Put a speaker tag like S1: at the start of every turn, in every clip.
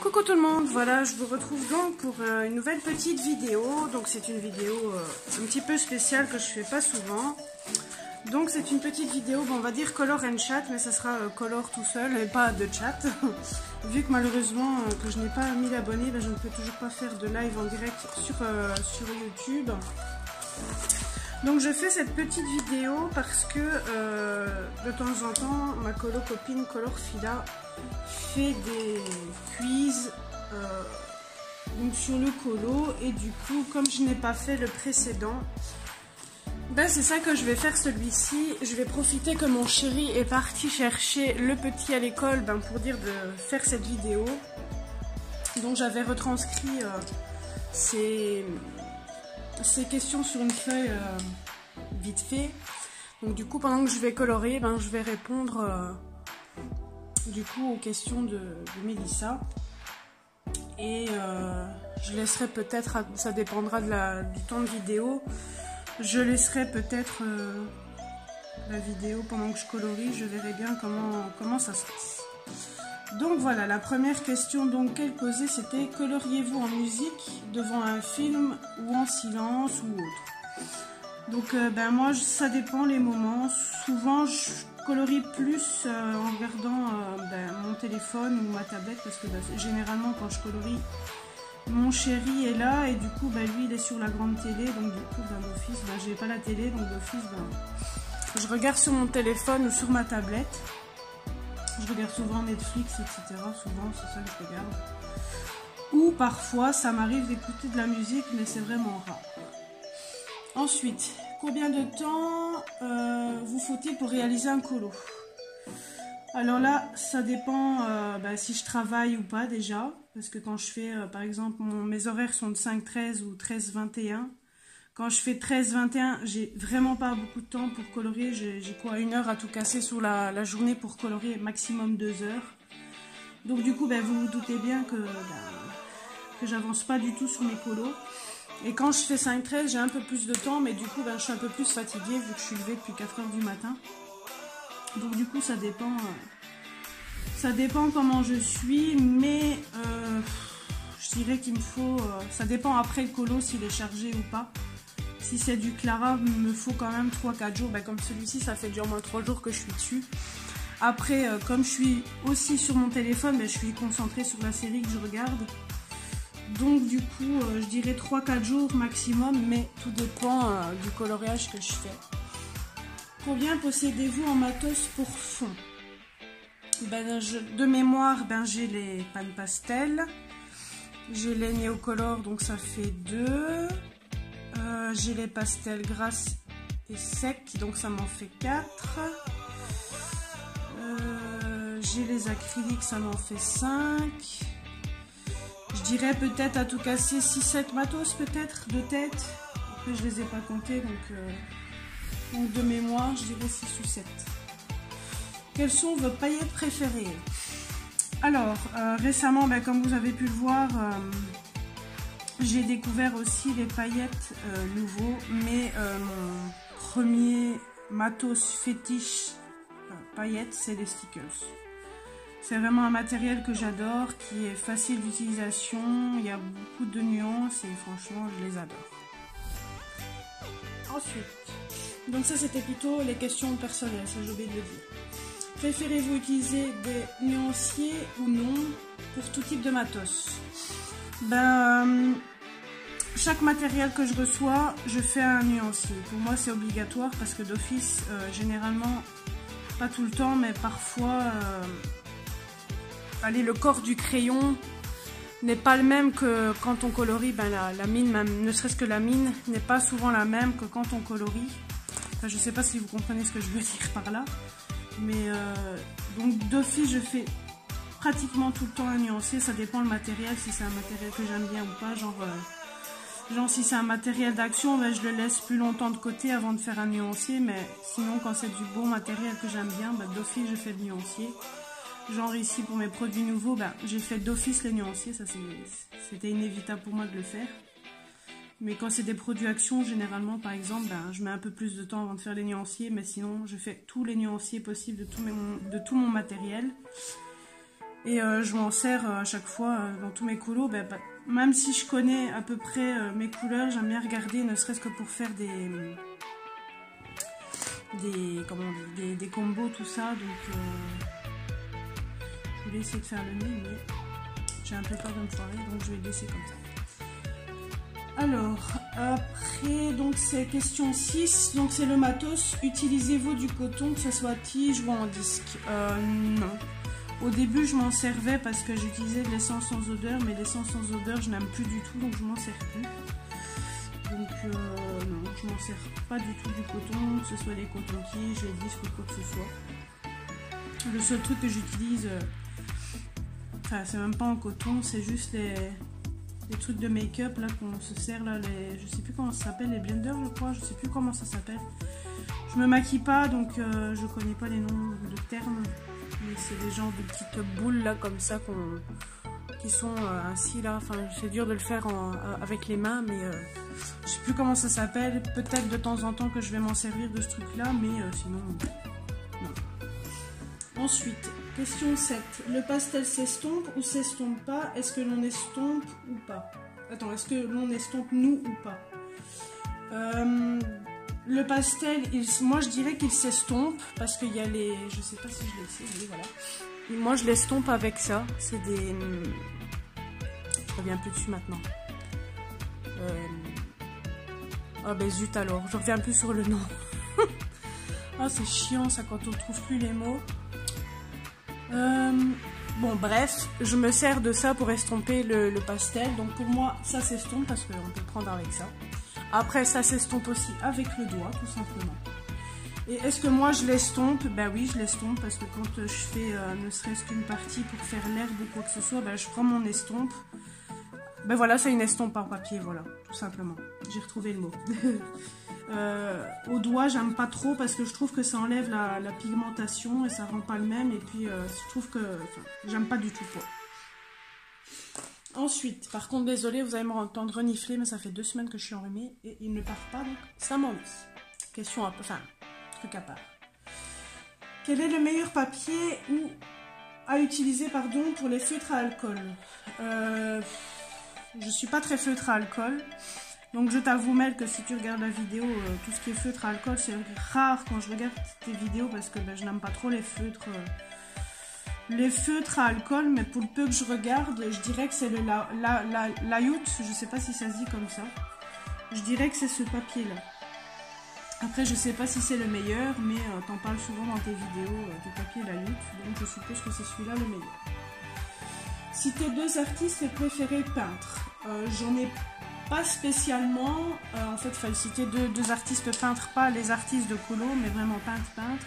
S1: Coucou tout le monde, voilà je vous retrouve donc pour une nouvelle petite vidéo. Donc c'est une vidéo un petit peu spéciale que je fais pas souvent. Donc c'est une petite vidéo, bon, on va dire color and chat, mais ça sera color tout seul et pas de chat. Vu que malheureusement que je n'ai pas 1000 abonnés, ben, je ne peux toujours pas faire de live en direct sur YouTube. Donc je fais cette petite vidéo parce que de temps en temps ma copine Colorfila fait des quiz donc sur le colo, et du coup comme je n'ai pas fait le précédent, ben c'est ça que je vais faire celui-ci. Je vais profiter que mon chéri est parti chercher le petit à l'école, ben, pour dire de faire cette vidéo. Donc j'avais retranscrit ces questions sur une feuille vite fait. Donc du coup pendant que je vais colorer, ben, je vais répondre du coup aux questions de Mélissa. Et je laisserai peut-être, ça dépendra du temps de vidéo, je laisserai peut-être la vidéo pendant que je colorie, je verrai bien comment ça se passe. Donc voilà, la première question donc qu'elle posait, c'était: coloriez-vous en musique, devant un film ou en silence ou autre? Donc ben moi ça dépend les moments. Souvent je colorie plus en regardant mon téléphone ou ma tablette, parce que généralement quand je colorie, mon chéri est là et du coup lui il est sur la grande télé, donc du coup d'office j'ai pas la télé, donc d'office je regarde sur mon téléphone ou sur ma tablette. Je regarde souvent Netflix, etc. Souvent c'est ça que je regarde. Ou parfois ça m'arrive d'écouter de la musique, mais c'est vraiment rare. Ensuite, combien de temps vous faut-il pour réaliser un colo? Alors là, ça dépend si je travaille ou pas déjà. Parce que quand je fais, par exemple, mes horaires sont de 5-13 ou 13-21. Quand je fais 13-21, j'ai vraiment pas beaucoup de temps pour colorier. J'ai quoi, 1 heure à tout casser sur la journée pour colorier, maximum 2 heures. Donc du coup, vous vous doutez bien que j'avance pas du tout sur mes colos. Et quand je fais 5-13, j'ai un peu plus de temps, mais du coup, je suis un peu plus fatiguée vu que je suis levée depuis 4 heures du matin. Donc du coup, ça dépend comment je suis, mais je dirais qu'il me faut... ça dépend après le colo, s'il est chargé ou pas. Si c'est du Clara, il me faut quand même 3-4 jours. Comme celui-ci, ça fait déjà au moins 3 jours que je suis dessus. Après, comme je suis aussi sur mon téléphone, je suis concentrée sur la série que je regarde. Donc du coup, je dirais 3-4 jours maximum, mais tout dépend du coloriage que je fais. Combien possédez-vous en matos pour fond? De mémoire, j'ai les Pan Pastel, j'ai les Neocolor, donc ça fait 2. J'ai les pastels grasses et secs, donc ça m'en fait 4. J'ai les acryliques, ça m'en fait 5. Je dirais peut-être à tout casser 6-7 matos peut-être de tête. Après je les ai pas comptés, donc de mémoire je dirais 6 ou 7. Quelles sont vos paillettes préférées? Alors récemment, comme vous avez pu le voir, j'ai découvert aussi les paillettes nouveaux, mais mon premier matos fétiche paillettes, c'est les stickers. C'est vraiment un matériel que j'adore, qui est facile d'utilisation, il y a beaucoup de nuances et franchement je les adore. Ensuite, donc ça c'était plutôt les questions personnelles, ça j'ai oublié de le dire. Préférez-vous utiliser des nuanciers ou non pour tout type de matos? Chaque matériel que je reçois, je fais un nuancier. Pour moi c'est obligatoire parce que d'office, généralement, pas tout le temps, mais parfois... le corps du crayon n'est pas le même que quand on colorie. La mine, même, ne serait-ce que la mine, n'est pas souvent la même que quand on colorie. Enfin, je ne sais pas si vous comprenez ce que je veux dire par là. Mais donc d'office, je fais pratiquement tout le temps un nuancier. Ça dépend le matériel, si c'est un matériel que j'aime bien ou pas. Genre si c'est un matériel d'action, je le laisse plus longtemps de côté avant de faire un nuancier. Mais sinon, quand c'est du bon matériel que j'aime bien, d'office, je fais le nuancier. Genre ici pour mes produits nouveaux, j'ai fait d'office les nuanciers, ça c'était inévitable pour moi de le faire. Mais quand c'est des produits action, généralement par exemple, je mets un peu plus de temps avant de faire les nuanciers, mais sinon je fais tous les nuanciers possibles de tout mon matériel. Et je m'en sers à chaque fois dans tous mes colos. Même si je connais à peu près mes couleurs, j'aime bien regarder, ne serait-ce que pour faire des combos, tout ça. Donc je voulais essayer de faire le nez, mais j'ai un peu peur de me foirer, donc je vais le laisser comme ça. Alors, après, donc c'est question 6, donc c'est le matos. Utilisez-vous du coton, que ce soit tige ou en disque? Non. Au début, je m'en servais parce que j'utilisais de l'essence sans odeur, mais l'essence sans odeur, je n'aime plus du tout, donc je m'en sers plus. Donc, non, je m'en sers pas du tout du coton, que ce soit les cotons-tiges, les disques ou quoi que ce soit. Le seul truc que j'utilise, enfin, c'est même pas en coton, c'est juste les trucs de make-up là qu'on se sert là, je sais plus comment ça s'appelle, les blenders je crois, je sais plus comment ça s'appelle. Je me maquille pas donc je connais pas les noms de termes, mais c'est des genres de petites boules là comme ça qui sont ainsi là, enfin c'est dur de le faire avec les mains, mais je sais plus comment ça s'appelle. Peut-être de temps en temps que je vais m'en servir de ce truc là, mais sinon non. Ensuite, question 7. Le pastel s'estompe ou s'estompe pas? Est-ce que l'on estompe ou pas? Attends, est-ce que l'on estompe nous ou pas? Le pastel, moi je dirais qu'il s'estompe parce qu'il y a les... Je sais pas si je l'ai essayé, voilà. Et moi je l'estompe avec ça. C'est des... Je reviens plus dessus maintenant. Oh ben zut alors, je reviens plus sur le nom. Oh c'est chiant ça quand on trouve plus les mots. Bon bref, je me sers de ça pour estomper le pastel. Donc pour moi ça s'estompe parce qu'on peut le prendre avec ça. Après ça s'estompe aussi avec le doigt tout simplement. Et est-ce que moi je l'estompe? Ben oui je l'estompe parce que quand je fais ne serait-ce qu'une partie pour faire l'herbe ou quoi que ce soit, ben je prends mon estompe. Ben voilà, c'est une estompe en papier, voilà, tout simplement. J'ai retrouvé le mot. Au doigt, j'aime pas trop parce que je trouve que ça enlève la pigmentation et ça rend pas le même. Et puis, je trouve que j'aime pas du tout, quoi. Ensuite, par contre, désolé, vous allez m'entendre renifler, mais ça fait 2 semaines que je suis enrhumée et il ne part pas, donc ça m'ennuie. Question un peu, enfin, truc à part. Quel est le meilleur papier à utiliser, pardon, pour les feutres à alcool? Je suis pas très feutre à alcool. Donc je t'avoue Mel que si tu regardes la vidéo, tout ce qui est feutre à alcool, c'est rare quand je regarde tes vidéos parce que je n'aime pas trop les feutres à alcool, mais pour le peu que je regarde, je dirais que c'est le layout, je sais pas si ça se dit comme ça. Je dirais que c'est ce papier là. Après je sais pas si c'est le meilleur, mais t'en parles souvent dans tes vidéos du papier layout, donc je suppose que c'est celui-là le meilleur. Citer 2 artistes préférés peintres. J'en ai pas spécialement, en fait il fallait citer deux artistes peintres, pas les artistes de colo, mais vraiment peintres.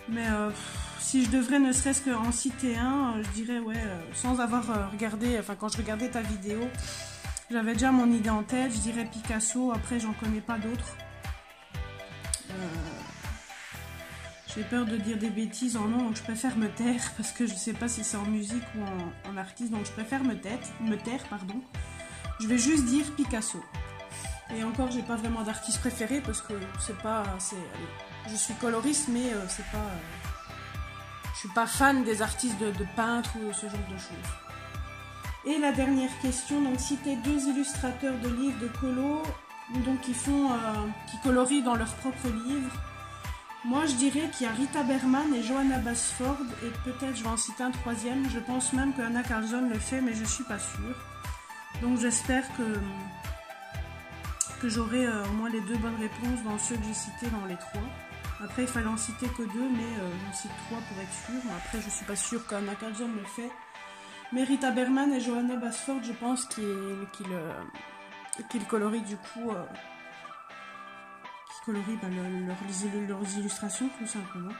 S1: Mais si je devrais ne serait-ce qu'en citer un, je dirais ouais, sans avoir regardé, enfin quand je regardais ta vidéo, j'avais déjà mon idée en tête, je dirais Picasso, après j'en connais pas d'autres. J'ai peur de dire des bêtises en nom, donc je préfère me taire, parce que je sais pas si c'est en musique ou en artiste, donc je préfère me taire, pardon. Je vais juste dire Picasso. Et encore, j'ai pas vraiment d'artiste préféré, parce que c'est pas... je suis coloriste, mais c'est pas... je suis pas fan des artistes de peintres ou ce genre de choses. Et la dernière question, donc citer 2 illustrateurs de livres de colo, donc qui colorient dans leurs propres livres. Moi, je dirais qu'il y a Rita Berman et Johanna Basford, et peut-être je vais en citer un 3e. Je pense même que Anna Carlson le fait, mais je suis pas sûre. Donc j'espère que j'aurai au moins les 2 bonnes réponses dans ceux que j'ai cités dans les 3. Après, il fallait en citer que 2, mais j'en cite 3 pour être sûre. Après, je suis pas sûre qu'Anna Carlson le fait. Mais Rita Berman et Johanna Basford, je pense qu'ils colorient du coup... colorie leurs illustrations tout simplement.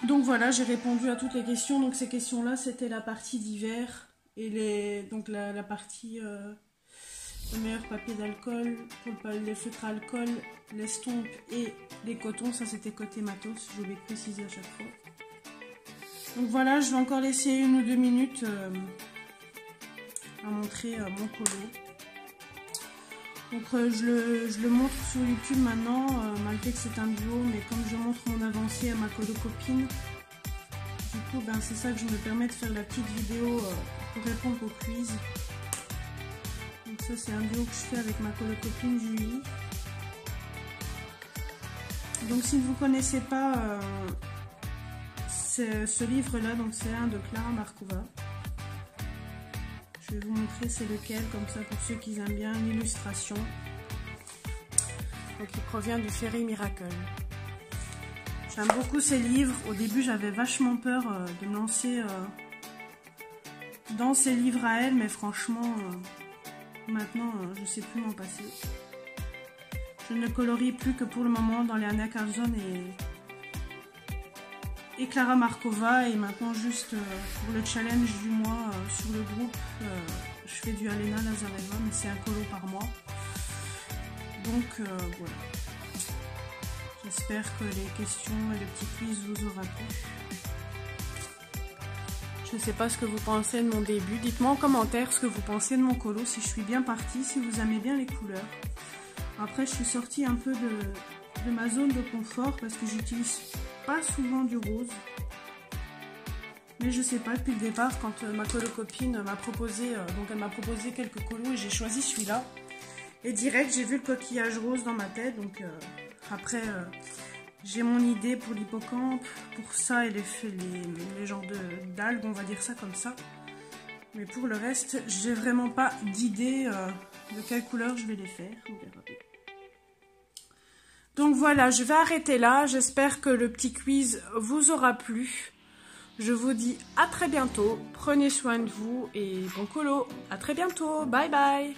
S1: Donc voilà, j'ai répondu à toutes les questions. Donc ces questions là c'était la partie d'hiver et donc la partie le meilleur papier d'alcool pour les feutres à alcool, l'estompe et les cotons, ça c'était côté matos, je vais préciser à chaque fois. Donc voilà, je vais encore laisser 1 ou 2 minutes à montrer mon colo. Donc je le montre sur YouTube maintenant, malgré que c'est un duo, mais comme je montre mon avancée à ma colo copine, Du coup, ben, c'est ça que je me permets de faire la petite vidéo pour répondre au quiz. Donc ça, c'est un duo que je fais avec ma copine Julie. Donc si vous ne connaissez pas ce livre-là, donc c'est un de Clara Markova. Je vais vous montrer c'est lequel, comme ça pour ceux qui aiment bien l'illustration. Donc il provient du Fairy Miracle. J'aime beaucoup ces livres. Au début j'avais vachement peur de me lancer dans ces livres à elle, mais franchement maintenant je sais plus m'en passer. Je ne colorie plus que pour le moment dans les Anna Carlson et Clara Markova, et maintenant juste pour le challenge du mois sur le groupe, je fais du Alena Lazareva, mais c'est un colo par mois. Donc voilà. J'espère que les questions et le petit quiz vous aura plu. Je ne sais pas ce que vous pensez de mon début. Dites-moi en commentaire ce que vous pensez de mon colo, si je suis bien partie, si vous aimez bien les couleurs. Après, je suis sortie un peu de ma zone de confort parce que j'utilise pas souvent du rose. Mais je sais pas, depuis le départ, quand ma copine m'a proposé, donc elle m'a proposé quelques colos et j'ai choisi celui-là. Et direct, j'ai vu le coquillage rose dans ma tête. Donc après, j'ai mon idée pour l'hippocampe, pour ça et les genres d'algues, on va dire ça comme ça. Mais pour le reste, j'ai vraiment pas d'idée de quelle couleur je vais les faire. On verra bien. Donc voilà, je vais arrêter là. J'espère que le petit quiz vous aura plu. Je vous dis à très bientôt. Prenez soin de vous et bon colo. À très bientôt. Bye bye.